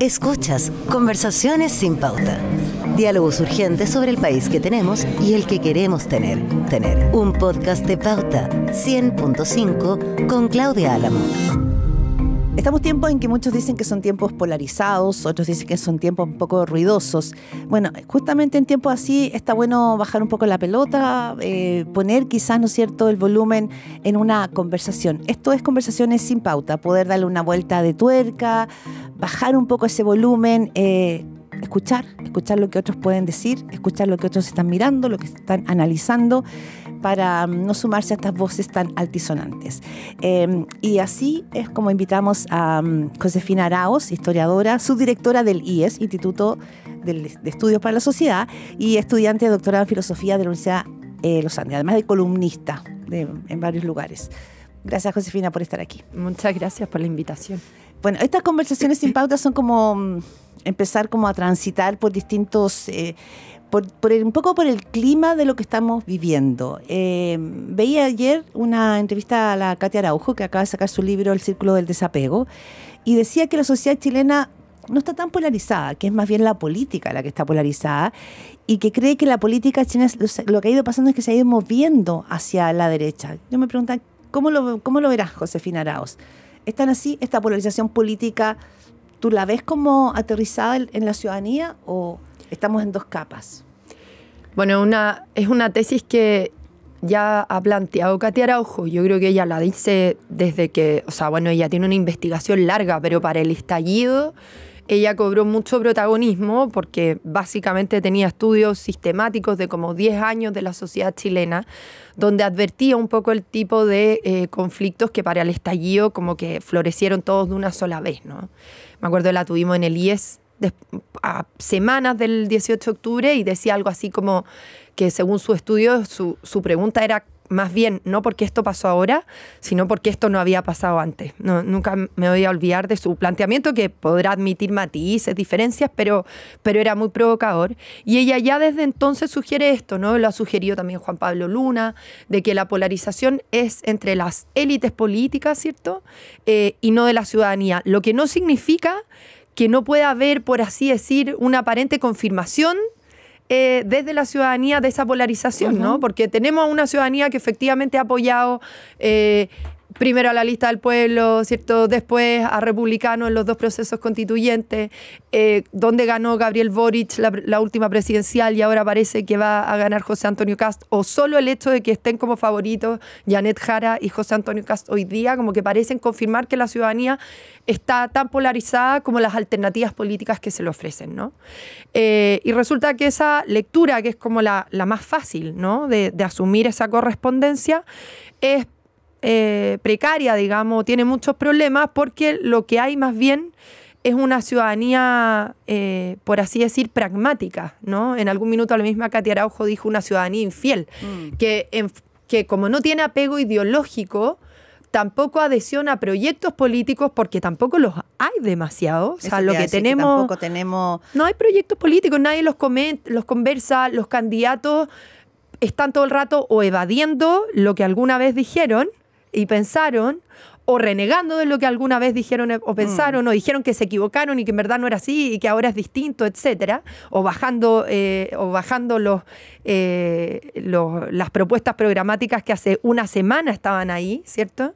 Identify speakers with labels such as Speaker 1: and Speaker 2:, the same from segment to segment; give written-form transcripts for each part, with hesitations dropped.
Speaker 1: Escuchas Conversaciones sin Pauta. Diálogos urgentes sobre el país que tenemos y el que queremos tener. Un podcast de Pauta 100.5 con Claudia Álamo.
Speaker 2: Estamos tiempos en que muchos dicen que son tiempos polarizados, otros dicen que son tiempos un poco ruidosos. Bueno, justamente en tiempos así está bueno bajar un poco la pelota, poner quizás, ¿no es cierto?, el volumen en una conversación. Esto es Conversaciones sin Pauta, poder darle una vuelta de tuerca, bajar un poco ese volumen, escuchar lo que otros pueden decir, escuchar lo que otros están mirando, lo que están analizando, para no sumarse a estas voces tan altisonantes. Y así es como invitamos a Josefina Arauz, historiadora, subdirectora del IES, Instituto de Estudios para la Sociedad, y estudiante de doctorado en filosofía de la Universidad de los Andes, además de columnista en varios lugares. Gracias, Josefina, por estar aquí.
Speaker 3: Muchas gracias por la invitación.
Speaker 2: Bueno, estas conversaciones sin pauta son como empezar como a transitar por distintos... un poco por el clima de lo que estamos viviendo. Veía ayer una entrevista a la Katia Araujo, que acaba de sacar su libro El Círculo del Desapego, y decía que la sociedad chilena no está tan polarizada, que es más bien la política la que está polarizada, y que cree que la política chilena, lo que ha ido pasando es que se ha ido moviendo hacia la derecha. Yo me pregunto, ¿cómo lo verás, Josefina Arauz? ¿Están así, esta polarización política, tú la ves como aterrizada en la ciudadanía o estamos en dos capas?
Speaker 3: Bueno, es una tesis que ya ha planteado Katia Araujo. Yo creo que ella la dice desde que, ella tiene una investigación larga, pero para el estallido ella cobró mucho protagonismo porque básicamente tenía estudios sistemáticos de como 10 años de la sociedad chilena, donde advertía un poco el tipo de conflictos que para el estallido como que florecieron todos de una sola vez, ¿no? Me acuerdo la tuvimos en el IES a semanas del 18 de octubre y decía algo así como que según su estudio su pregunta era más bien no porque esto pasó ahora, sino porque esto no había pasado antes. Nunca me voy a olvidar de su planteamiento, que podrá admitir matices, diferencias, pero era muy provocador. Y ella ya desde entonces sugiere esto, ¿no? Lo ha sugerido también Juan Pablo Luna, de que la polarización es entre las élites políticas, ¿cierto? Y no de la ciudadanía. Lo que no significa que no pueda haber, por así decir, una aparente confirmación desde la ciudadanía de esa polarización, ¿no? Porque tenemos una ciudadanía que efectivamente ha apoyado primero a la lista del pueblo, ¿cierto? Después a republicanos en los dos procesos constituyentes, donde ganó Gabriel Boric la última presidencial y ahora parece que va a ganar José Antonio Kast, o solo el hecho de que estén como favoritos Janet Jara y José Antonio Kast hoy día, como que parecen confirmar que la ciudadanía está tan polarizada como las alternativas políticas que se le ofrecen, ¿no? Y resulta que esa lectura, que es como la más fácil, ¿no? de asumir esa correspondencia, es precaria, digamos, tiene muchos problemas porque lo que hay más bien es una ciudadanía, por así decir, pragmática, ¿no? En algún minuto la misma Katia Araujo dijo una ciudadanía infiel, que como no tiene apego ideológico, tampoco adhesión a proyectos políticos, porque tampoco los hay demasiado. O sea, lo que tenemos... No hay proyectos políticos, nadie los conversa, los candidatos están todo el rato o evadiendo lo que alguna vez dijeron y pensaron, o renegando de lo que alguna vez dijeron o pensaron, o dijeron que se equivocaron y que en verdad no era así y que ahora es distinto, etcétera, o bajando las propuestas programáticas que hace una semana estaban ahí, ¿cierto?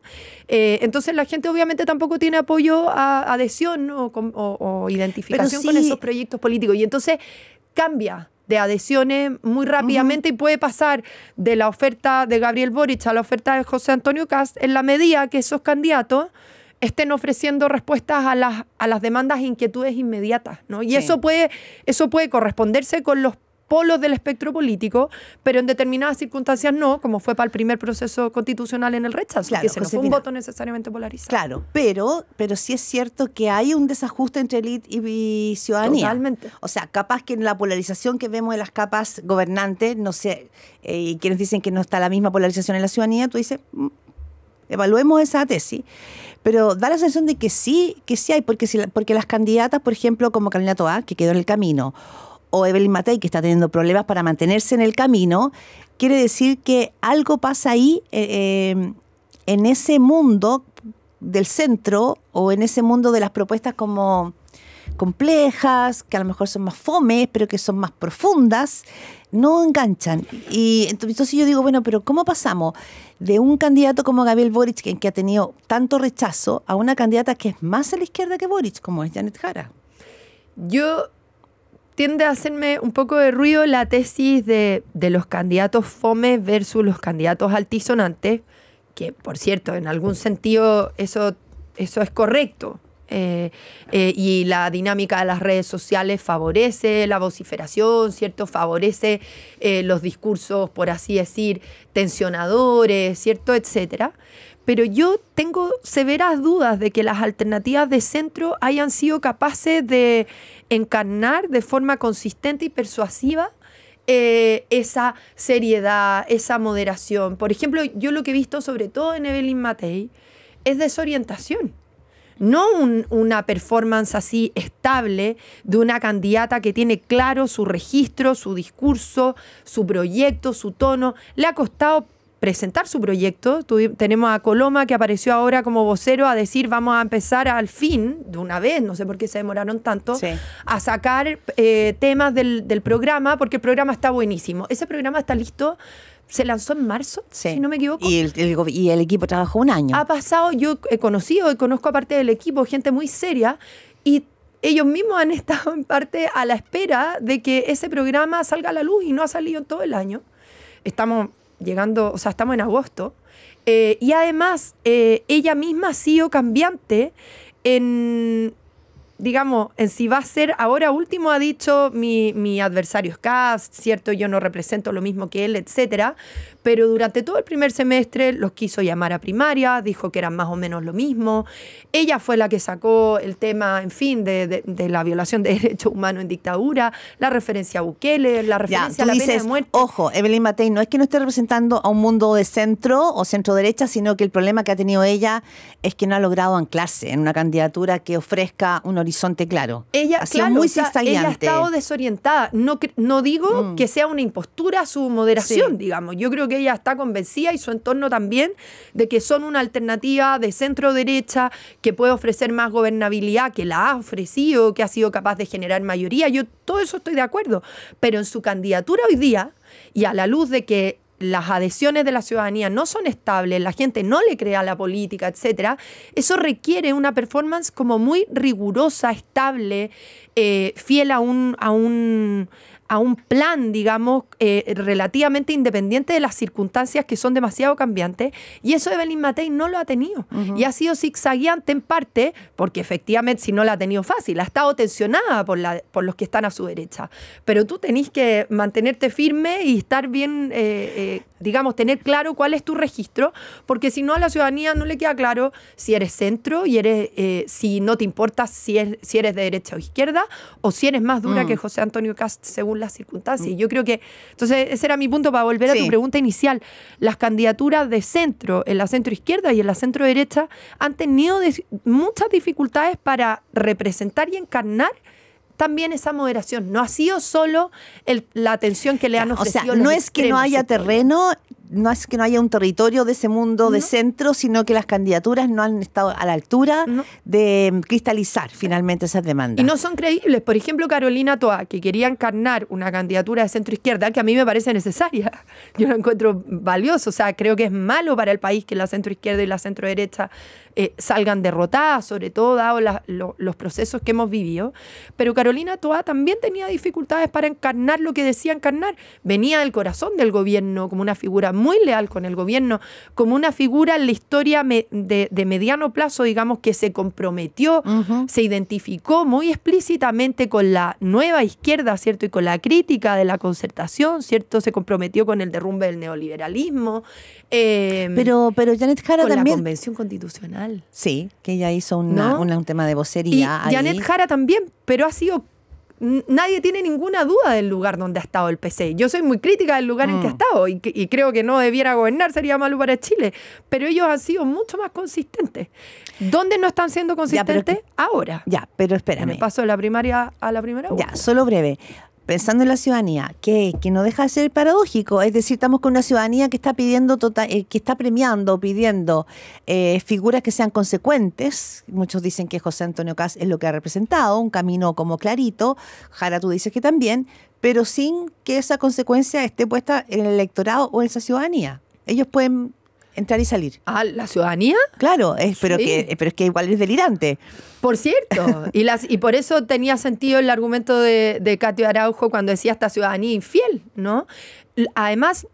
Speaker 3: Entonces la gente obviamente tampoco tiene apoyo a adhesión o identificación con esos proyectos políticos, y entonces cambia de adhesiones muy rápidamente y puede pasar de la oferta de Gabriel Boric a la oferta de José Antonio Kast en la medida que esos candidatos estén ofreciendo respuestas a las demandas e inquietudes inmediatas, ¿no? Y eso puede corresponderse con los polos del espectro político, pero en determinadas circunstancias no, como fue para el primer proceso constitucional en el rechazo, claro, que ese no fue un voto necesariamente polarizado.
Speaker 2: Claro, pero sí es cierto que hay un desajuste entre élite y ciudadanía.
Speaker 3: Totalmente.
Speaker 2: O sea, capaz que en la polarización que vemos en las capas gobernantes, no sé, y quienes dicen que no está la misma polarización en la ciudadanía, tú dices, evaluemos esa tesis. Pero da la sensación de que sí hay, porque las candidatas, por ejemplo, como Carolina Toá, que quedó en el camino, o Evelyn Matei, que está teniendo problemas para mantenerse en el camino, quiere decir que algo pasa ahí en ese mundo del centro o en ese mundo de las propuestas como complejas, que a lo mejor son más fomes, pero que son más profundas, no enganchan. Y entonces yo digo, bueno, pero ¿cómo pasamos de un candidato como Gabriel Boric, que ha tenido tanto rechazo, a una candidata que es más a la izquierda que Boric, como es Janet Jara?
Speaker 3: Yo tiende a hacerme un poco de ruido la tesis de los candidatos fomes versus los candidatos altisonantes, que, por cierto, en algún sentido eso es correcto. Y la dinámica de las redes sociales favorece la vociferación, ¿cierto? Favorece los discursos, por así decir, tensionadores, ¿cierto? Etcétera. Pero yo tengo severas dudas de que las alternativas de centro hayan sido capaces de encarnar de forma consistente y persuasiva esa seriedad, esa moderación. Por ejemplo, yo lo que he visto sobre todo en Evelyn Matei es desorientación. No una performance así estable de una candidata que tiene claro su registro, su discurso, su proyecto, su tono. Le ha costado presentar su proyecto. Tenemos a Coloma, que apareció ahora como vocero, a decir vamos a empezar al fin, de una vez, no sé por qué se demoraron tanto, sí, a sacar temas del programa, porque el programa está buenísimo. Ese programa está listo. Se lanzó en marzo, sí, si no me equivoco.
Speaker 2: Y el equipo trabajó un año.
Speaker 3: Ha pasado, yo he conocido y conozco aparte del equipo gente muy seria, y ellos mismos han estado en parte a la espera de que ese programa salga a la luz, y no ha salido en todo el año. Estamos llegando, o sea, estamos en agosto. Y además, ella misma ha sido cambiante en si va a ser, ahora último ha dicho mi adversario es Kast, cierto, yo no represento lo mismo que él, etcétera, pero durante todo el primer semestre los quiso llamar a primaria, dijo que eran más o menos lo mismo. Ella fue la que sacó el tema, en fin, de la violación de derechos humanos en dictadura, la referencia a Bukele, la referencia a la pena de muerte.
Speaker 2: Ojo, Evelyn Matei no es que no esté representando a un mundo de centro o centro-derecha, sino que el problema que ha tenido ella es que no ha logrado anclarse en una candidatura que ofrezca un horizonte claro.
Speaker 3: Ella,
Speaker 2: ha sido muy zigzagueante.
Speaker 3: Ella ha estado desorientada. No digo que sea una impostura su moderación, sí, digamos. Yo creo que ella está convencida, y su entorno también, de que son una alternativa de centro-derecha que puede ofrecer más gobernabilidad, que la ha ofrecido, que ha sido capaz de generar mayoría. Yo todo eso estoy de acuerdo. Pero en su candidatura hoy día, y a la luz de que las adhesiones de la ciudadanía no son estables, la gente no le cree a la política, etcétera, eso requiere una performance como muy rigurosa, estable, fiel a un plan, digamos, relativamente independiente de las circunstancias que son demasiado cambiantes, y eso Evelyn Matei no lo ha tenido. Y ha sido zigzagueante en parte porque efectivamente, si no la ha tenido fácil, ha estado tensionada por los que están a su derecha. Pero tú tenés que mantenerte firme y estar bien, digamos, tener claro cuál es tu registro, porque si no, a la ciudadanía no le queda claro si eres centro y si no te importa si eres de derecha o izquierda, o si eres más dura que José Antonio Kast según las circunstancias. Y yo creo que, entonces, ese era mi punto para volver a tu pregunta inicial. Las candidaturas de centro, en la centro izquierda y en la centro derecha, han tenido muchas dificultades para representar y encarnar también esa moderación. No ha sido solo la atención que le han ofrecido.
Speaker 2: O sea, no es que no haya terreno, no es que no haya un territorio de ese mundo de centro, sino que las candidaturas no han estado a la altura de cristalizar finalmente esas demandas.
Speaker 3: Y no son creíbles. Por ejemplo, Carolina Toá, que quería encarnar una candidatura de centro izquierda, que a mí me parece necesaria. Yo lo encuentro valioso. O sea, creo que es malo para el país que la centro izquierda y la centro derecha salgan derrotadas, sobre todo dado los procesos que hemos vivido. Pero Carolina Toá también tenía dificultades para encarnar lo que decía encarnar. Venía del corazón del gobierno como una figura muy leal con el gobierno, como una figura en la historia de mediano plazo, digamos, que se comprometió, se identificó muy explícitamente con la nueva izquierda, ¿cierto? Y con la crítica de la concertación, ¿cierto? Se comprometió con el derrumbe del neoliberalismo.
Speaker 2: Pero Janet Jara
Speaker 3: con
Speaker 2: también.
Speaker 3: La Convención Constitucional.
Speaker 2: Sí, que ella hizo un tema de vocería.
Speaker 3: Y Janet Jara también, pero ha sido... Nadie tiene ninguna duda del lugar donde ha estado el PC. Yo soy muy crítica del lugar en que ha estado y creo que no debiera gobernar, sería malo para Chile. Pero ellos han sido mucho más consistentes. ¿Dónde no están siendo consistentes? Ahora.
Speaker 2: Ya, pero espérame.
Speaker 3: Me paso de la primaria a la primera.
Speaker 2: Ya, solo breve. pensando en la ciudadanía, que no deja de ser paradójico. Es decir, estamos con una ciudadanía que está pidiendo que está premiando, pidiendo figuras que sean consecuentes. Muchos dicen que José Antonio Kast es lo que ha representado, un camino como clarito. Jara, tú dices que también, pero sin que esa consecuencia esté puesta en el electorado o en esa ciudadanía. Ellos pueden entrar y salir.
Speaker 3: ¿Ah, la ciudadanía?
Speaker 2: Claro,
Speaker 3: Sí.
Speaker 2: pero es que igual es delirante.
Speaker 3: Por cierto, y por eso tenía sentido el argumento de Katio Araujo cuando decía esta ciudadanía infiel, ¿no? Además,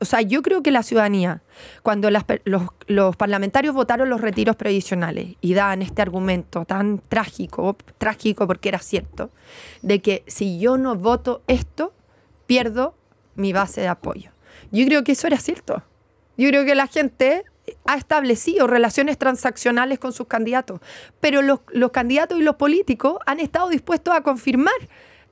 Speaker 3: o sea, yo creo que la ciudadanía, cuando los parlamentarios votaron los retiros previsionales y daban este argumento tan trágico porque era cierto, de que si yo no voto esto, pierdo mi base de apoyo. Yo creo que eso era cierto. Yo creo que la gente ha establecido relaciones transaccionales con sus candidatos, pero los candidatos y los políticos han estado dispuestos a confirmar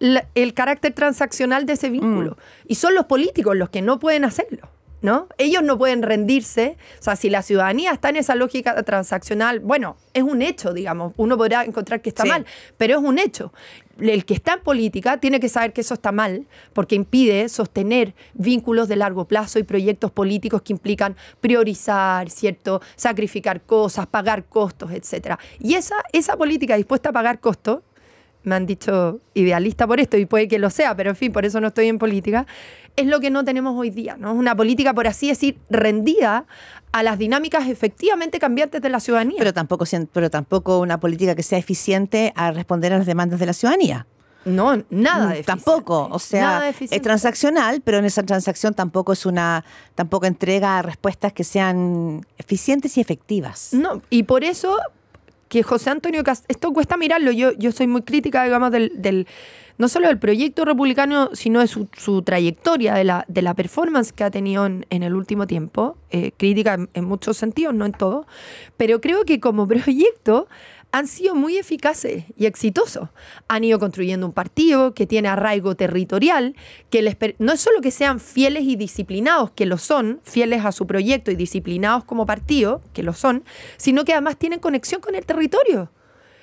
Speaker 3: el carácter transaccional de ese vínculo. Y son los políticos los que no pueden hacerlo, ¿no? Ellos no pueden rendirse. O sea, si la ciudadanía está en esa lógica transaccional, bueno, es un hecho, digamos. Uno podrá encontrar que está mal, pero es un hecho. El que está en política tiene que saber que eso está mal, porque impide sostener vínculos de largo plazo y proyectos políticos que implican priorizar, ¿cierto? Sacrificar cosas, pagar costos, etc. Y esa política dispuesta a pagar costos, me han dicho idealista por esto, y puede que lo sea, pero en fin, por eso no estoy en política, es lo que no tenemos hoy día, ¿no? Una política, por así decir, rendida a las dinámicas efectivamente cambiantes de la ciudadanía.
Speaker 2: Pero tampoco una política que sea eficiente a responder a las demandas de la ciudadanía.
Speaker 3: No, nada de eficiente.
Speaker 2: Tampoco, o sea, es transaccional, pero en esa transacción tampoco entrega respuestas que sean eficientes y efectivas.
Speaker 3: No, y por eso que José Antonio Kast, esto cuesta mirarlo, yo soy muy crítica, digamos, no solo del proyecto republicano, sino de su trayectoria, de la performance que ha tenido en el último tiempo, crítica en muchos sentidos, no en todo, pero creo que como proyecto han sido muy eficaces y exitosos. Han ido construyendo un partido que tiene arraigo territorial, que no es solo que sean fieles y disciplinados, que lo son, fieles a su proyecto y disciplinados como partido, que lo son, sino que además tienen conexión con el territorio.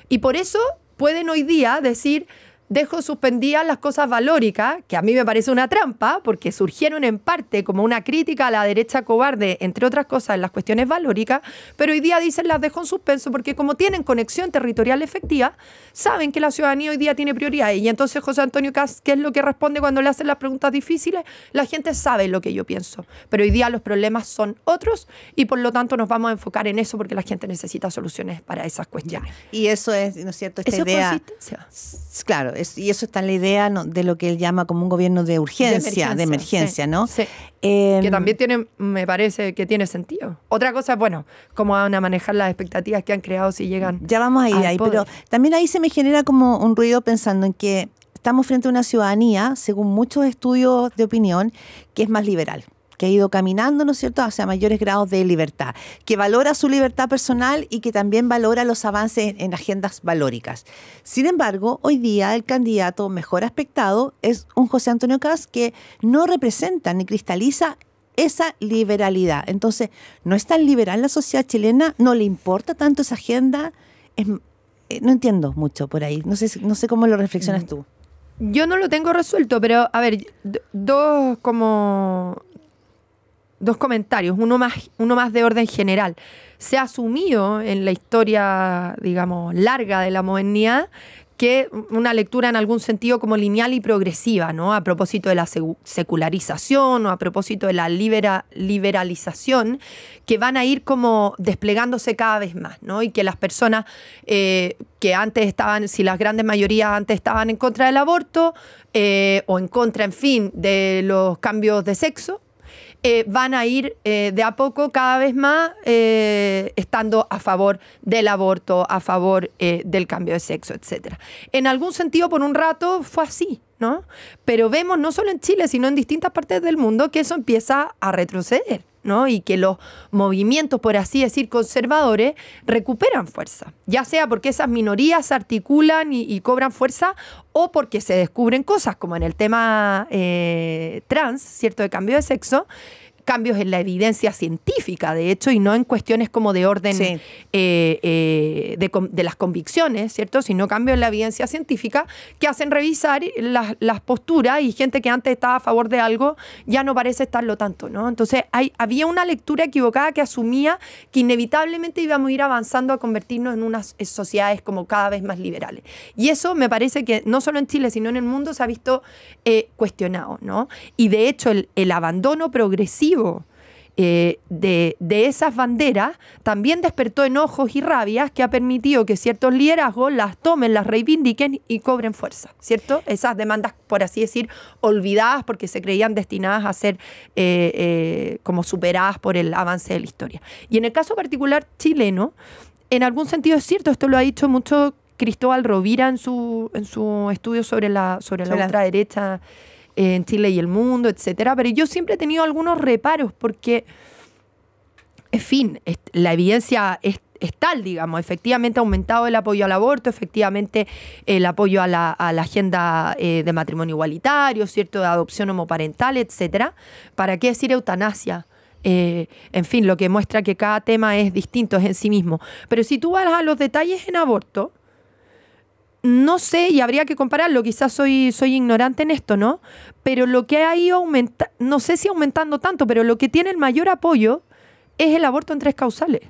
Speaker 3: Y por eso pueden hoy día decir: dejo suspendidas las cosas valóricas, que a mí me parece una trampa, porque surgieron en parte como una crítica a la derecha cobarde, entre otras cosas, en las cuestiones valóricas, pero hoy día dicen las dejo en suspenso, porque como tienen conexión territorial efectiva, saben que la ciudadanía hoy día tiene prioridades. Y entonces José Antonio Kast, ¿qué es lo que responde cuando le hacen las preguntas difíciles? La gente sabe lo que yo pienso, pero hoy día los problemas son otros y por lo tanto nos vamos a enfocar en eso, porque la gente necesita soluciones para esas cuestiones.
Speaker 2: Y eso es, ¿no es cierto?, esta
Speaker 3: ¿Eso
Speaker 2: idea.
Speaker 3: es consistencia?
Speaker 2: Claro, y eso está en la idea, ¿no?, de lo que él llama como un gobierno de urgencia, de emergencia,
Speaker 3: sí,
Speaker 2: ¿no?
Speaker 3: Sí. Que también me parece que tiene sentido. Otra cosa es, bueno, cómo van a manejar las expectativas que han creado si llegan.
Speaker 2: Ya vamos a ir ahí, pero también ahí se me genera como un ruido pensando en que estamos frente a una ciudadanía, según muchos estudios de opinión, que es más liberal, que ha ido caminando, ¿no es cierto?, hacia mayores grados de libertad, que valora su libertad personal y que también valora los avances en agendas valóricas. Sin embargo, hoy día el candidato mejor aspectado es un José Antonio Kast que no representa ni cristaliza esa liberalidad. Entonces, no es tan liberal la sociedad chilena, no le importa tanto esa agenda. No entiendo mucho por ahí. No sé cómo lo reflexionas tú.
Speaker 3: Yo no lo tengo resuelto, pero a ver, dos comentarios, uno más de orden general. Se ha asumido en la historia, digamos, larga de la modernidad, que una lectura en algún sentido como lineal y progresiva, ¿no? A propósito de la secularización o a propósito de la liberalización, que van a ir como desplegándose cada vez más, ¿no? Y que las personas que antes estaban, si las grandes mayorías antes estaban en contra del aborto o en contra, en fin, de los cambios de sexo, van a ir de a poco cada vez más estando a favor del aborto, a favor del cambio de sexo, etc. En algún sentido, por un rato, fue así, ¿no? Pero vemos, no solo en Chile, sino en distintas partes del mundo, que eso empieza a retroceder, ¿no? Y que los movimientos, por así decir, conservadores, recuperan fuerza. Ya sea porque esas minorías se articulan y cobran fuerza, o porque se descubren cosas, como en el tema trans, ¿cierto?, de cambio de sexo, cambios en la evidencia científica, de hecho, y no en cuestiones como de orden
Speaker 2: Sí.
Speaker 3: de las convicciones, ¿cierto? Sino cambios en la evidencia científica que hacen revisar las posturas, y gente que antes estaba a favor de algo ya no parece estarlo tanto, ¿no? Entonces había una lectura equivocada que asumía que inevitablemente íbamos a ir avanzando a convertirnos en unas sociedades como cada vez más liberales. Y eso me parece que no solo en Chile, sino en el mundo se ha visto cuestionado, ¿no? Y de hecho el abandono progresivo de esas banderas también despertó enojos y rabias que ha permitido que ciertos liderazgos las tomen, las reivindiquen y cobren fuerza, ¿cierto? Esas demandas, por así decir, olvidadas porque se creían destinadas a ser como superadas por el avance de la historia. Y en el caso particular chileno, en algún sentido es cierto, esto lo ha dicho mucho Cristóbal Rovira en su estudio sobre la ultraderecha en Chile y el mundo, etcétera, pero yo siempre he tenido algunos reparos porque, en fin, la evidencia es tal, digamos, efectivamente ha aumentado el apoyo al aborto, efectivamente el apoyo a la agenda de matrimonio igualitario, ¿cierto?, de adopción homoparental, etcétera. ¿Para qué decir eutanasia? En fin, lo que muestra que cada tema es distinto, es en sí mismo. Pero si tú vas a los detalles en aborto, no sé, y habría que compararlo, quizás soy ignorante en esto, ¿no? Pero lo que ha ido aumentando, no sé si aumentando tanto, pero lo que tiene el mayor apoyo es el aborto en 3 causales,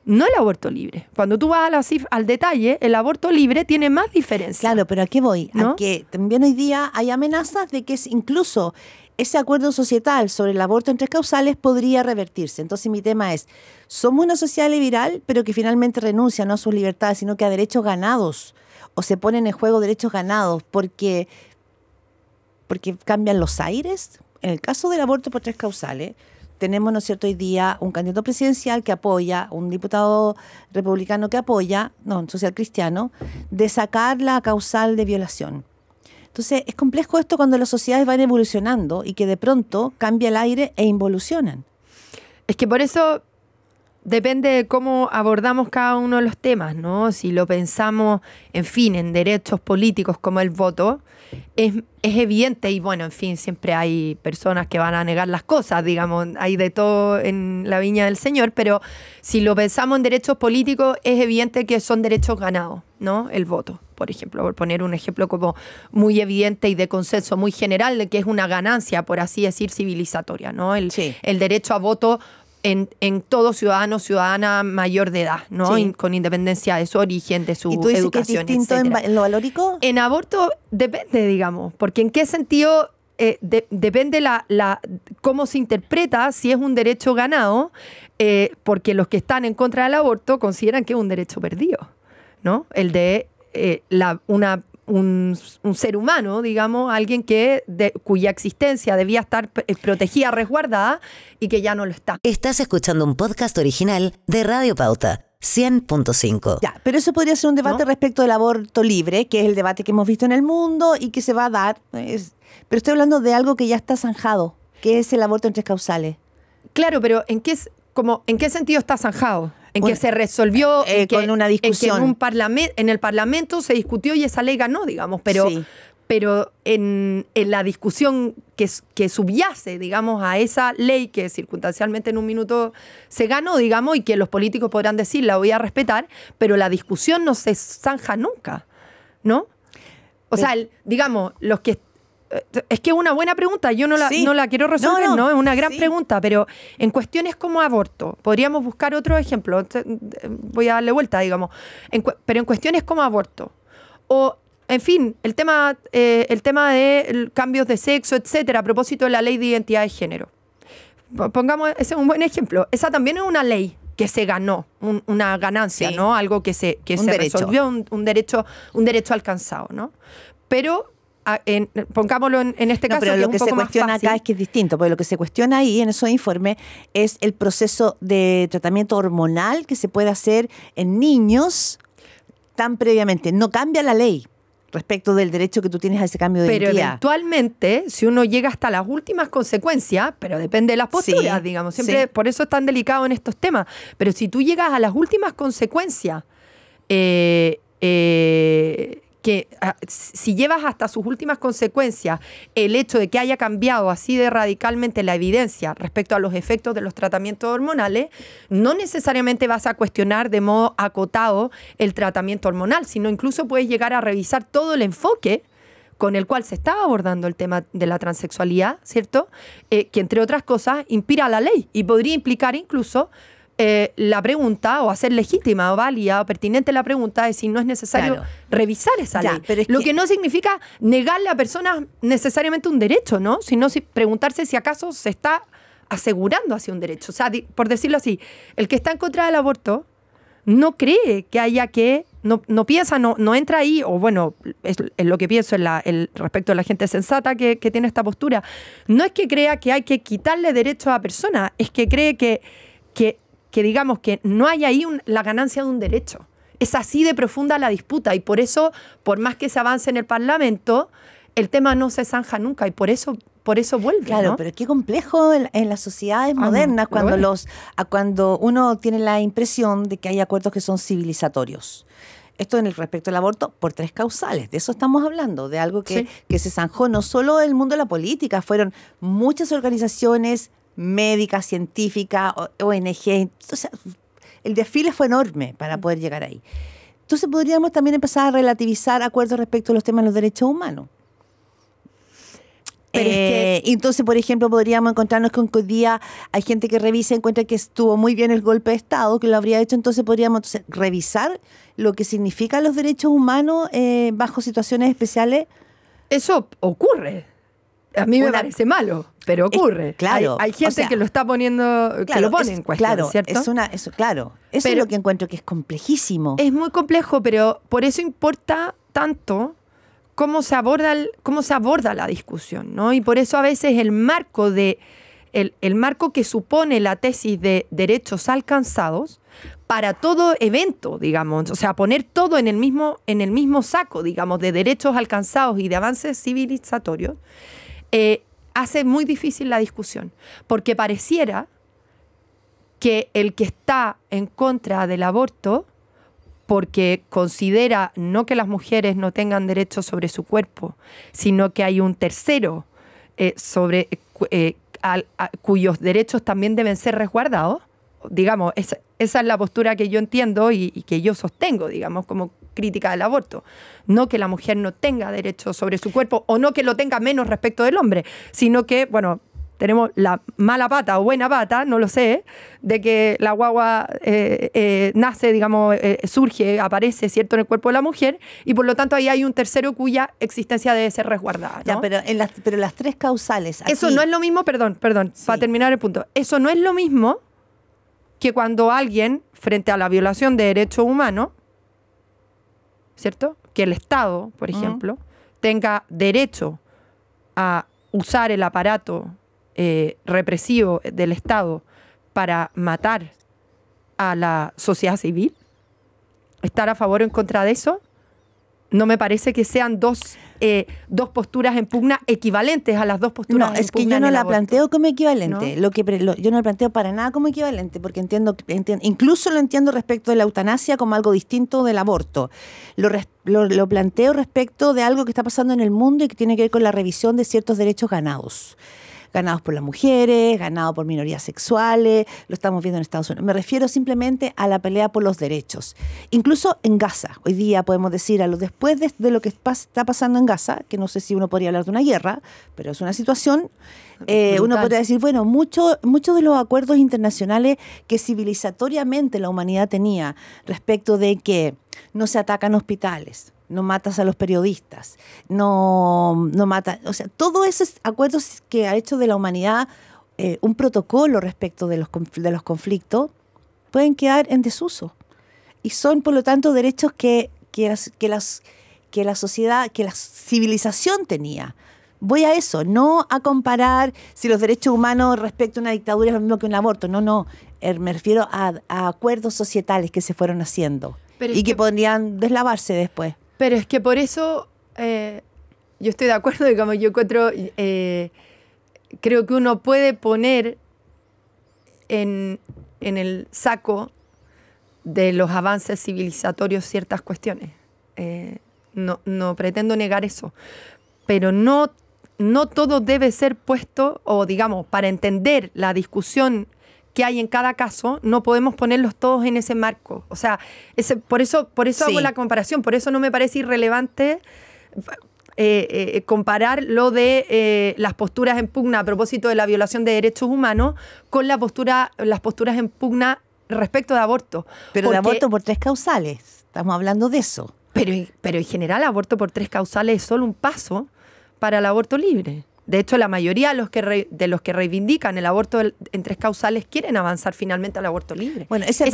Speaker 3: no el aborto libre. Cuando tú vas al detalle, el aborto libre tiene más diferencia.
Speaker 2: Claro, pero ¿a qué voy?
Speaker 3: ¿No?
Speaker 2: A que también hoy día hay amenazas de que incluso ese acuerdo societal sobre el aborto en 3 causales podría revertirse. Entonces mi tema es, somos una sociedad liberal, pero que finalmente renuncia no a sus libertades, sino que a derechos ganados, o se ponen en juego derechos ganados porque cambian los aires. En el caso del aborto por 3 causales, tenemos, ¿no es cierto?, hoy día un candidato presidencial que apoya, un diputado republicano que apoya, no, social cristiano, de sacar la causal de violación. Entonces, es complejo esto cuando las sociedades van evolucionando y que de pronto cambia el aire e involucionan.
Speaker 3: Es que por eso depende de cómo abordamos cada uno de los temas, ¿no? Si lo pensamos, en fin, en derechos políticos como el voto, es evidente, y bueno, en fin, siempre hay personas que van a negar las cosas, digamos, hay de todo en la viña del Señor, pero si lo pensamos en derechos políticos, es evidente que son derechos ganados, ¿no? El voto, por ejemplo, por poner un ejemplo como muy evidente y de consenso muy general, de que es una ganancia, por así decir, civilizatoria, ¿no? El derecho a voto en todo ciudadana mayor de edad, ¿no?
Speaker 2: Sí.
Speaker 3: Con independencia de su origen, de su
Speaker 2: ¿Y tú dices
Speaker 3: educación,
Speaker 2: que es distinto
Speaker 3: etcétera.
Speaker 2: en lo valórico?
Speaker 3: En aborto depende, digamos, porque en qué sentido depende cómo se interpreta si es un derecho ganado, porque los que están en contra del aborto consideran que es un derecho perdido, ¿no? El de un ser humano, digamos, alguien cuya existencia debía estar protegida, resguardada, y que ya no lo está.
Speaker 1: Estás escuchando un podcast original de Radio Pauta, 100.5.
Speaker 2: Ya, pero eso podría ser un debate respecto del aborto libre, que es el debate que hemos visto en el mundo y que se va a dar. Pero estoy hablando de algo que ya está zanjado, que es el aborto en 3 causales.
Speaker 3: Claro, pero ¿en qué sentido está zanjado? En que se resolvió
Speaker 2: con una discusión.
Speaker 3: En que en el Parlamento se discutió y esa ley ganó, digamos, pero en la discusión que subyace, digamos, a esa ley que circunstancialmente en un minuto se ganó, digamos, y que los políticos podrán decir, la voy a respetar, pero la discusión no se zanja nunca, ¿no? O sea, digamos, los que... Es que es una buena pregunta, yo no la quiero resolver, ¿no? Es una gran pregunta, pero en cuestiones como aborto, podríamos buscar otro ejemplo, voy a darle vuelta, digamos, pero en cuestiones como aborto, o, en fin, el tema de cambios de sexo, etcétera, a propósito de la ley de identidad de género. Pongamos, ese es un buen ejemplo, esa también es una ley que se ganó, una ganancia, ¿no? Algo que se resolvió, un derecho alcanzado, ¿no? Pero... pongámoslo en este caso,
Speaker 2: pero
Speaker 3: que
Speaker 2: lo
Speaker 3: es un
Speaker 2: que se
Speaker 3: poco más
Speaker 2: cuestiona
Speaker 3: fácil.
Speaker 2: acá es que es distinto, porque lo que se cuestiona ahí en esos informes es el proceso de tratamiento hormonal que se puede hacer en niños tan previamente. No cambia la ley respecto del derecho que tú tienes a ese cambio de identidad.
Speaker 3: Pero eventualmente, si uno llega hasta las últimas consecuencias, pero depende de las posturas, digamos, siempre por eso es tan delicado en estos temas, pero si tú llegas a las últimas consecuencias, que si llevas hasta sus últimas consecuencias el hecho de que haya cambiado así de radicalmente la evidencia respecto a los efectos de los tratamientos hormonales, no necesariamente vas a cuestionar de modo acotado el tratamiento hormonal, sino incluso puedes llegar a revisar todo el enfoque con el cual se estaba abordando el tema de la transexualidad, ¿cierto? Que entre otras cosas inspira la ley y podría implicar incluso la pregunta, o hacer legítima o válida o pertinente la pregunta de si no es necesario revisar esa ley. Pero lo que no significa negarle a personas necesariamente un derecho, ¿no? Sino preguntarse si acaso se está asegurando así un derecho. O sea, por decirlo así, el que está en contra del aborto no cree que haya que, no piensa, no entra ahí, o bueno, es lo que pienso respecto a la gente sensata que tiene esta postura. No es que crea que hay que quitarle derechos a personas, es que cree que digamos que no hay ahí la ganancia de un derecho. Es así de profunda la disputa y por eso, por más que se avance en el Parlamento, el tema no se zanja nunca y por eso vuelve.
Speaker 2: Claro,
Speaker 3: ¿no?
Speaker 2: pero qué complejo en las sociedades modernas cuando uno tiene la impresión de que hay acuerdos que son civilizatorios. Esto en el respecto al aborto por 3 causales, de eso estamos hablando, de algo que se zanjó no solo el mundo de la política, fueron muchas organizaciones médicas, científicas, ONG, o sea, el desfile fue enorme para poder llegar ahí. Entonces podríamos también empezar a relativizar acuerdos respecto a los temas de los derechos humanos. Pero entonces, por ejemplo, podríamos encontrarnos con que hoy día hay gente que revisa y encuentra que estuvo muy bien el golpe de Estado, que lo habría hecho, entonces podríamos revisar lo que significan los derechos humanos bajo situaciones especiales.
Speaker 3: Eso ocurre. A mí me parece malo, pero ocurre.
Speaker 2: Claro.
Speaker 3: Hay gente que lo está poniendo, que lo pone en cuestión, ¿cierto?
Speaker 2: Eso es lo que encuentro que es complejísimo.
Speaker 3: Es muy complejo, pero por eso importa tanto cómo se aborda la discusión, ¿no? Y por eso a veces el marco que supone la tesis de derechos alcanzados para todo evento, digamos, o sea, poner todo en el mismo saco, digamos, de derechos alcanzados y de avances civilizatorios, hace muy difícil la discusión, porque pareciera que el que está en contra del aborto, porque considera no que las mujeres no tengan derecho sobre su cuerpo, sino que hay un tercero cuyos derechos también deben ser resguardados, digamos, esa es la postura que yo entiendo y que yo sostengo, digamos, como crítica del aborto. No que la mujer no tenga derecho sobre su cuerpo o no que lo tenga menos respecto del hombre, sino que, bueno, tenemos la mala pata o buena pata, no lo sé, de que la guagua nace, digamos, surge, aparece, ¿cierto?, en el cuerpo de la mujer y por lo tanto ahí hay un tercero cuya existencia debe ser resguardada, ¿no?
Speaker 2: Ya, pero las 3 causales. Aquí,
Speaker 3: eso no es lo mismo, perdón, sí, para terminar el punto. Eso no es lo mismo que cuando alguien, frente a la violación de derechos humanos, ¿cierto?, que el Estado, por ejemplo, tenga derecho a usar el aparato represivo del Estado para matar a la sociedad civil, estar a favor o en contra de eso, no me parece que sean dos posturas en pugna equivalentes a las dos posturas en pugna.
Speaker 2: No, es que yo no la planteo como equivalente. ¿No? Yo no la planteo para nada como equivalente, porque incluso lo entiendo respecto de la eutanasia como algo distinto del aborto. Lo planteo respecto de algo que está pasando en el mundo y que tiene que ver con la revisión de ciertos derechos ganados por las mujeres, ganados por minorías sexuales, lo estamos viendo en Estados Unidos. Me refiero simplemente a la pelea por los derechos. Incluso en Gaza, hoy día podemos decir, después de lo que está pasando en Gaza, que no sé si uno podría hablar de una guerra, pero es una situación, uno podría decir, bueno, muchos de los acuerdos internacionales que civilizatoriamente la humanidad tenía respecto de que no se atacan hospitales, no matas a los periodistas, no matas, o sea, todos esos acuerdos que ha hecho de la humanidad un protocolo respecto de los conflictos pueden quedar en desuso y son por lo tanto derechos que la sociedad, que la civilización tenía. Voy a eso, no a comparar si los derechos humanos respecto a una dictadura es lo mismo que un aborto, no, me refiero a acuerdos societales que se fueron haciendo y que podrían deslavarse después.
Speaker 3: Pero es que por eso yo estoy de acuerdo, digamos, yo encuentro, creo que uno puede poner en el saco de los avances civilizatorios ciertas cuestiones. no pretendo negar eso, pero no todo debe ser puesto, o digamos, para entender la discusión que hay en cada caso, no podemos ponerlos todos en ese marco. O sea, por eso hago la comparación, por eso no me parece irrelevante comparar lo de las posturas en pugna a propósito de la violación de derechos humanos con las posturas en pugna respecto de aborto.
Speaker 2: Pero de aborto por 3 causales, estamos hablando de eso.
Speaker 3: Pero en general, aborto por 3 causales es solo un paso para el aborto libre. De hecho, la mayoría de los que reivindican el aborto en 3 causales quieren avanzar finalmente al aborto libre. Bueno, ese es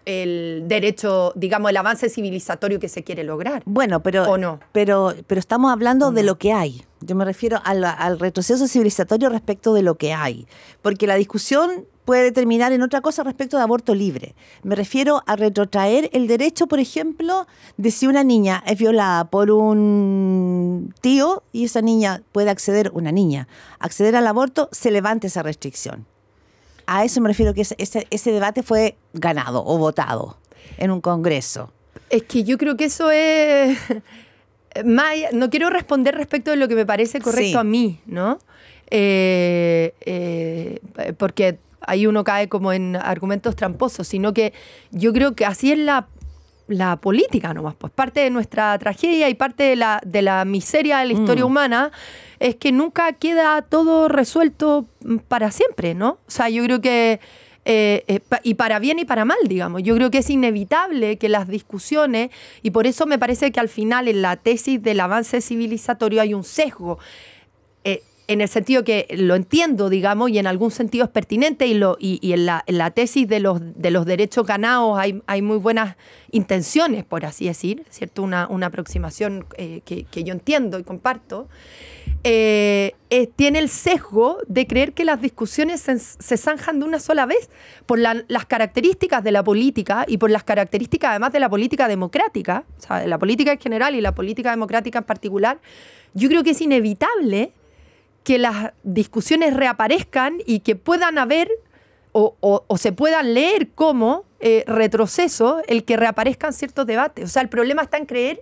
Speaker 3: el derecho, digamos, el avance civilizatorio que se quiere lograr.
Speaker 2: Bueno, pero,
Speaker 3: ¿o no?
Speaker 2: pero estamos hablando de lo que hay. Yo me refiero al retroceso civilizatorio respecto de lo que hay. Porque la discusión puede terminar en otra cosa respecto de aborto libre. Me refiero a retrotraer el derecho, por ejemplo, de si una niña es violada por un tío y esa niña puede acceder al aborto, se levante esa restricción. A eso me refiero, que ese debate fue ganado o votado en un congreso.
Speaker 3: Es que yo creo que eso es... no quiero responder respecto de lo que me parece correcto a mí, ¿no? Porque ahí uno cae como en argumentos tramposos, sino que yo creo que así es la política nomás. Pues parte de nuestra tragedia y parte de la miseria de la historia humana es que nunca queda todo resuelto para siempre, ¿no? O sea, yo creo que, y para bien y para mal, digamos, yo creo que es inevitable que las discusiones, y por eso me parece que al final en la tesis del avance civilizatorio hay un sesgo, en el sentido que lo entiendo, digamos, y en algún sentido es pertinente, y en la tesis de los derechos ganados hay muy buenas intenciones, por así decir, ¿cierto? Una aproximación que yo entiendo y comparto. Tiene el sesgo de creer que las discusiones se zanjan de una sola vez por las características de la política y por las características además de la política democrática, o sea, de la política en general y la política democrática en particular. Yo creo que es inevitable que las discusiones reaparezcan y que puedan haber o se puedan leer como retroceso el que reaparezcan ciertos debates. O sea, el problema está en creer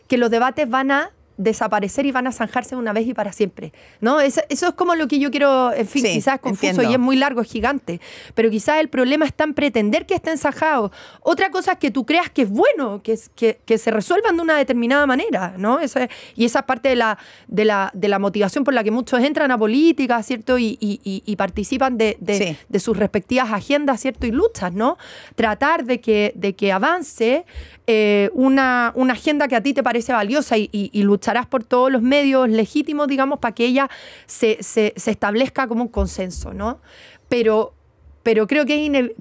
Speaker 3: que los debates van a desaparecer y van a zanjarse una vez y para siempre, ¿no? Eso es como lo que yo quiero, en fin, quizás es confuso, entiendo. Y es muy largo, es gigante, pero quizás el problema está en pretender que estén zanjados. Otra cosa es que tú creas que es bueno, que se resuelvan de una determinada manera, ¿no? Y esa es parte de la motivación por la que muchos entran a política, ¿cierto? Y participan de sus respectivas agendas, ¿cierto? Y luchas, ¿no? Tratar de que avance una agenda que a ti te parece valiosa y lucharás por todos los medios legítimos, digamos, para que ella se establezca como un consenso, ¿no? Pero creo que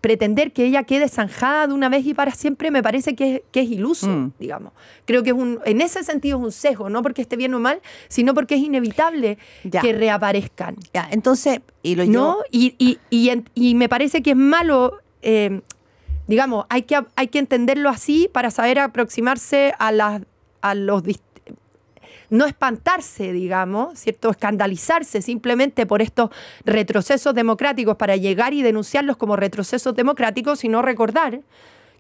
Speaker 3: pretender que ella quede zanjada de una vez y para siempre me parece que es iluso, digamos. Creo que en ese sentido es un sesgo, no porque esté bien o mal, sino porque es inevitable que reaparezcan.
Speaker 2: Ya, entonces,
Speaker 3: ¿no? Y me parece que es malo... digamos, hay que entenderlo así para saber aproximarse no espantarse, digamos, ¿cierto? Escandalizarse simplemente por estos retrocesos democráticos para llegar y denunciarlos como retrocesos democráticos, sino recordar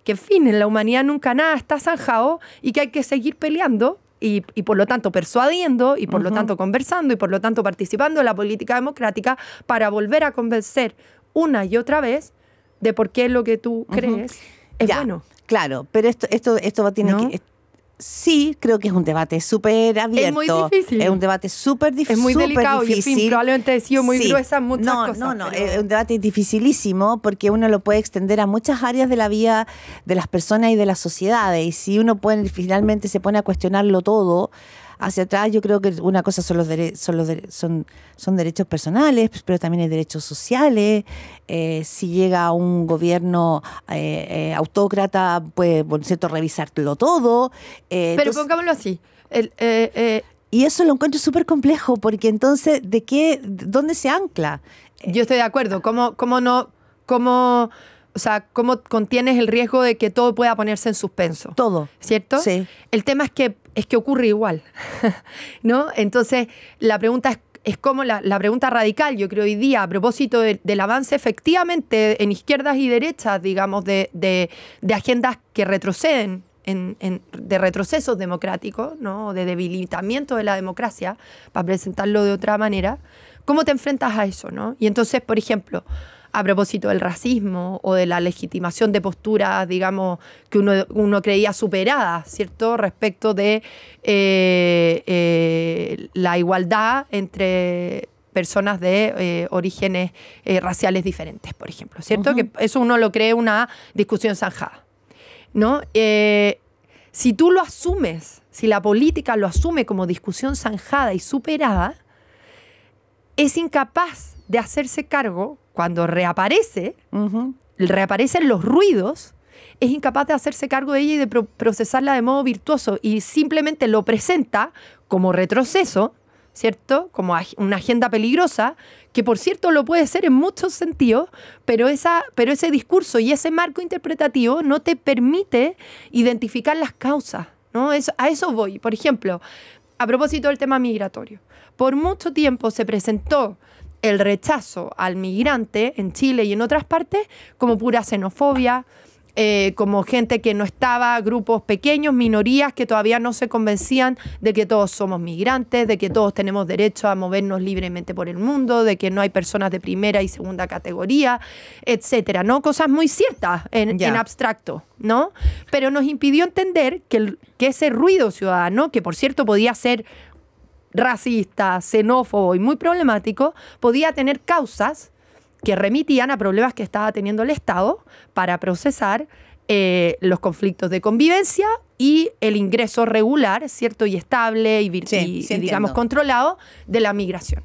Speaker 3: que, en fin, en la humanidad nunca nada está zanjado y que hay que seguir peleando y por lo tanto persuadiendo y por lo tanto conversando y por lo tanto participando en la política democrática para volver a convencer una y otra vez de por qué lo que tú crees es bueno.
Speaker 2: Claro, pero esto tiene que... Sí, creo que es un debate súper abierto.
Speaker 3: Es muy difícil.
Speaker 2: Es un debate súper difícil.
Speaker 3: Es muy delicado y, en fin, probablemente he sido muy gruesa en muchas cosas.
Speaker 2: No, es un debate dificilísimo porque uno lo puede extender a muchas áreas de la vida de las personas y de las sociedades. Y si uno finalmente se pone a cuestionarlo todo hacia atrás, yo creo que una cosa son son derechos personales, pero también hay derechos sociales. Si llega un gobierno autócrata, puede, por cierto, revisarlo todo.
Speaker 3: Pero entonces, pongámoslo así.
Speaker 2: Y eso lo encuentro súper complejo, porque entonces, ¿dónde se ancla?
Speaker 3: Yo estoy de acuerdo. ¿Cómo contienes el riesgo de que todo pueda ponerse en suspenso?
Speaker 2: Todo.
Speaker 3: ¿Cierto?
Speaker 2: Sí.
Speaker 3: El tema es que ocurre igual, ¿no? Entonces, la pregunta es como la pregunta radical, yo creo, hoy día, a propósito del avance efectivamente en izquierdas y derechas, digamos, de agendas que retroceden de retrocesos democráticos, ¿no? O de debilitamiento de la democracia, para presentarlo de otra manera, ¿cómo te enfrentas a eso, ¿no? Y entonces, por ejemplo, a propósito del racismo o de la legitimación de posturas, digamos, que uno creía superadas, ¿cierto? Respecto de la igualdad entre personas de orígenes raciales diferentes, por ejemplo, ¿cierto? Que eso uno lo cree una discusión zanjada, ¿no? Si tú lo asumes, si la política lo asume como discusión zanjada y superada, es incapaz de hacerse cargo cuando reaparecen los ruidos, es incapaz de hacerse cargo de ella y de procesarla de modo virtuoso y simplemente lo presenta como retroceso, ¿cierto? Como una agenda peligrosa, que por cierto lo puede ser en muchos sentidos, pero ese discurso y ese marco interpretativo no te permite identificar las causas, ¿no? A eso voy. Por ejemplo, a propósito del tema migratorio, por mucho tiempo se presentó el rechazo al migrante en Chile y en otras partes como pura xenofobia, como gente que no estaba, grupos pequeños, minorías que todavía no se convencían de que todos somos migrantes, de que todos tenemos derecho a movernos libremente por el mundo, de que no hay personas de primera y segunda categoría, etcétera, ¿no? Cosas muy ciertas en abstracto, ¿no? Pero nos impidió entender que ese ruido ciudadano, que por cierto podía ser racista, xenófobo y muy problemático, podía tener causas que remitían a problemas que estaba teniendo el Estado para procesar los conflictos de convivencia y el ingreso regular, ¿cierto? Y estable y digamos, controlado de la migración,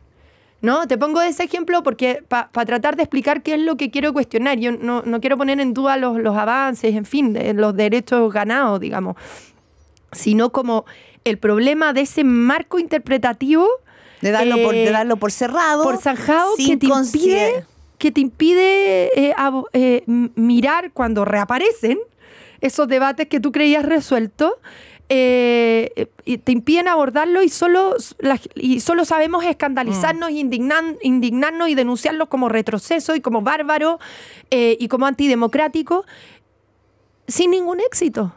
Speaker 3: ¿no? Te pongo ese ejemplo porque para tratar de explicar qué es lo que quiero cuestionar. Yo no quiero poner en duda los avances, en fin, los derechos ganados, digamos, sino como el problema de ese marco interpretativo
Speaker 2: de darlo por cerrado,
Speaker 3: por zanjado, que te impide mirar cuando reaparecen esos debates que tú creías resueltos, y te impiden abordarlo y solo sabemos escandalizarnos, indignarnos y denunciarlos como retroceso y como bárbaro y como antidemocrático sin ningún éxito.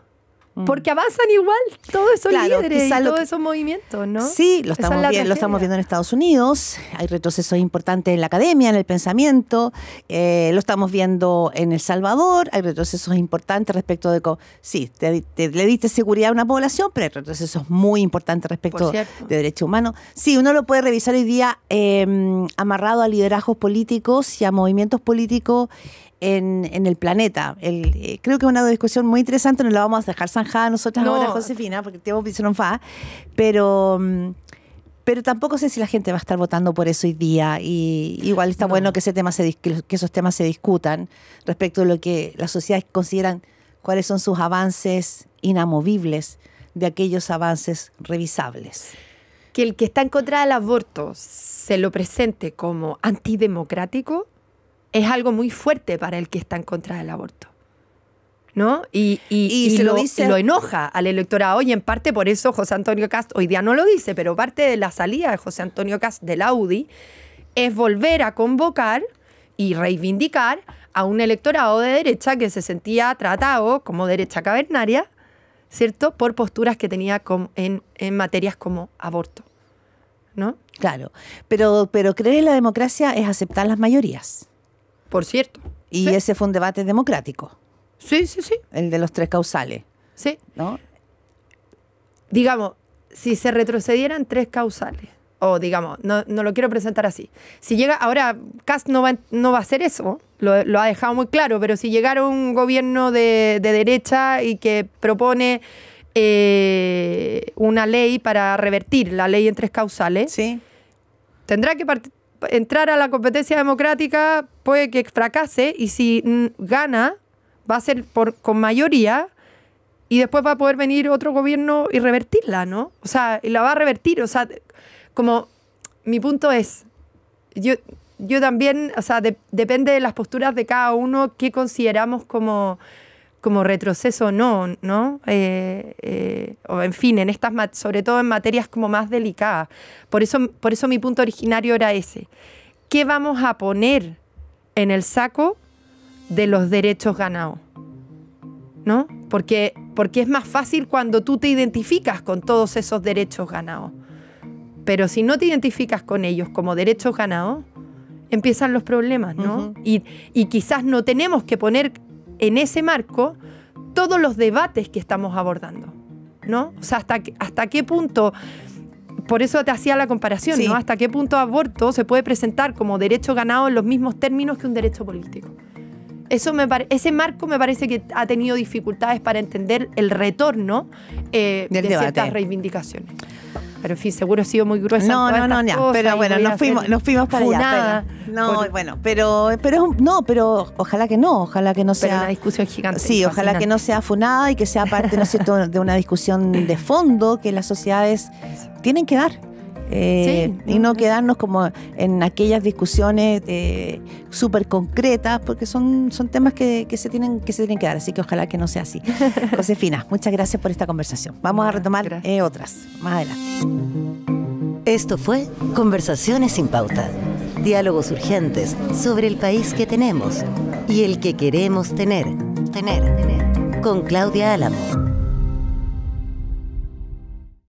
Speaker 3: Porque avanzan igual todos esos líderes y todos esos movimientos, ¿no?
Speaker 2: Sí, lo estamos viendo en Estados Unidos. Hay retrocesos importantes en la academia, en el pensamiento. Lo estamos viendo en El Salvador. Hay retrocesos importantes respecto de... Sí, le diste seguridad a una población, pero hay retrocesos muy importantes respecto de derechos humanos. Sí, uno lo puede revisar hoy día amarrado a liderazgos políticos y a movimientos políticos en el planeta. Creo que es una discusión muy interesante, no la vamos a dejar zanjada nosotras ahora, Josefina, porque el tiempo no fa, pero tampoco sé si la gente va a estar votando por eso hoy día, y igual está bueno que que esos temas se discutan respecto de lo que las sociedades consideran cuáles son sus avances inamovibles de aquellos avances revisables.
Speaker 3: Que el que está en contra del aborto se lo presente como antidemocrático es algo muy fuerte para el que está en contra del aborto, ¿no? Y lo enoja al electorado, y en parte por eso José Antonio Kast hoy día no lo dice, pero parte de la salida de José Antonio Kast de la UDI es volver a convocar y reivindicar a un electorado de derecha que se sentía tratado como derecha cavernaria, ¿cierto?, por posturas que tenía en materias como aborto, ¿no?
Speaker 2: Claro, pero creer en la democracia es aceptar las mayorías.
Speaker 3: Por cierto.
Speaker 2: Y ese fue un debate democrático.
Speaker 3: Sí.
Speaker 2: El de los 3 causales.
Speaker 3: Sí.
Speaker 2: ¿No?
Speaker 3: Digamos, si se retrocedieran 3 causales, o digamos, no lo quiero presentar así. Si llega, ahora Kast no va a hacer eso, lo ha dejado muy claro, pero si llegara un gobierno de derecha y que propone una ley para revertir la ley en 3 causales,
Speaker 2: sí,
Speaker 3: tendrá que entrar a la competencia democrática, puede que fracase, y si gana va a ser con mayoría, y después va a poder venir otro gobierno y revertirla, ¿no? O sea, y la va a revertir. O sea, como mi punto es, yo también, o sea, depende de las posturas de cada uno qué consideramos como retroceso o no, ¿no? O en fin, sobre todo en materias como más delicadas. Por eso mi punto originario era ese. ¿Qué vamos a poner en el saco de los derechos ganados? ¿No? Porque porque es más fácil cuando tú te identificas con todos esos derechos ganados. Pero si no te identificas con ellos como derechos ganados, empiezan los problemas, ¿no? Y quizás no tenemos que poner en ese marco todos los debates que estamos abordando, ¿no? O sea, hasta qué punto, por eso te hacía la comparación, ¿no? Hasta qué punto aborto se puede presentar como derecho ganado en los mismos términos que un derecho político. Ese marco me parece que ha tenido dificultades para entender el retorno de ciertas reivindicaciones. Pero en fin, seguro he sido muy gruesa.
Speaker 2: No, pero bueno, nos fuimos para allá. Pero ojalá que no sea.
Speaker 3: Pero una discusión gigante.
Speaker 2: Sí, ojalá que no sea funada y que sea parte, ¿no es cierto?, de una discusión de fondo que las sociedades tienen que dar. Y no quedarnos como en aquellas discusiones súper concretas, porque son temas que se tienen que dar, así que ojalá que no sea así. Josefina, muchas gracias por esta conversación. Vamos a retomar otras más adelante.
Speaker 1: Esto fue Conversaciones sin Pauta. Diálogos urgentes sobre el país que tenemos y el que queremos tener. Con Claudia Álamo.